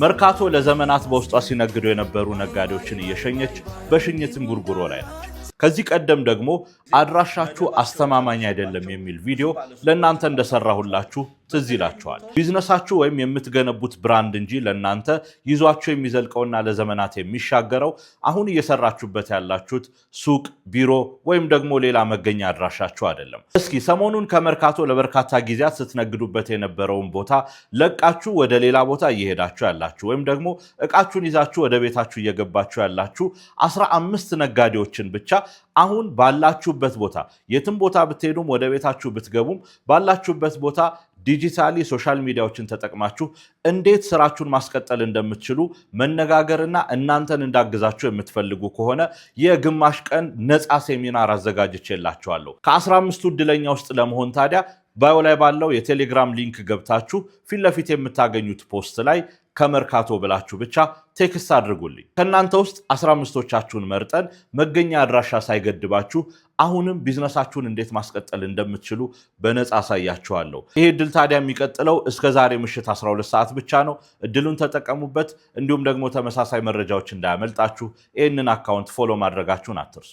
መርካቶ ለዘመናት በውስጧ ሲነግዱ የነበሩ ነጋዴዎችን እየሸኘች በሽኝት እንጉርጉሮ ላይ ነች። ከዚህ ቀደም ደግሞ አድራሻችሁ አስተማማኝ አይደለም የሚል ቪዲዮ ለእናንተ እንደሰራሁላችሁ ትዝ ይላችኋል። ቢዝነሳችሁ ወይም የምትገነቡት ብራንድ እንጂ ለእናንተ ይዟችሁ የሚዘልቀውና ለዘመናት የሚሻገረው አሁን እየሰራችሁበት ያላችሁት ሱቅ፣ ቢሮ ወይም ደግሞ ሌላ መገኛ አድራሻችሁ አይደለም። እስኪ ሰሞኑን ከመርካቶ ለበርካታ ጊዜያት ስትነግዱበት የነበረውን ቦታ ለቃችሁ ወደ ሌላ ቦታ እየሄዳችሁ ያላችሁ ወይም ደግሞ እቃችሁን ይዛችሁ ወደ ቤታችሁ እየገባችሁ ያላችሁ 15 ነጋዴዎችን ብቻ አሁን ባላችሁበት ቦታ የትም ቦታ ብትሄዱም ወደ ቤታችሁ ብትገቡም ባላችሁበት ቦታ ዲጂታሊ ሶሻል ሚዲያዎችን ተጠቅማችሁ እንዴት ስራችሁን ማስቀጠል እንደምትችሉ መነጋገርና እናንተን እንዳግዛችሁ የምትፈልጉ ከሆነ የግማሽ ቀን ነፃ ሴሚናር አዘጋጅቼላችኋለሁ። ከ15ቱ እድለኛ ውስጥ ለመሆን ታዲያ ባዮ ላይ ባለው የቴሌግራም ሊንክ ገብታችሁ ፊት ለፊት የምታገኙት ፖስት ላይ ከመርካቶ ብላችሁ ብቻ ቴክስት አድርጉልኝ። ከእናንተ ውስጥ 15ቶቻችሁን መርጠን መገኛ አድራሻ ሳይገድባችሁ አሁንም ቢዝነሳችሁን እንዴት ማስቀጠል እንደምትችሉ በነፃ አሳያችኋለሁ። ይሄ እድል ታዲያ የሚቀጥለው እስከ ዛሬ ምሽት 12 ሰዓት ብቻ ነው። እድሉን ተጠቀሙበት። እንዲሁም ደግሞ ተመሳሳይ መረጃዎች እንዳያመልጣችሁ ይህንን አካውንት ፎሎ ማድረጋችሁን አትርሱ።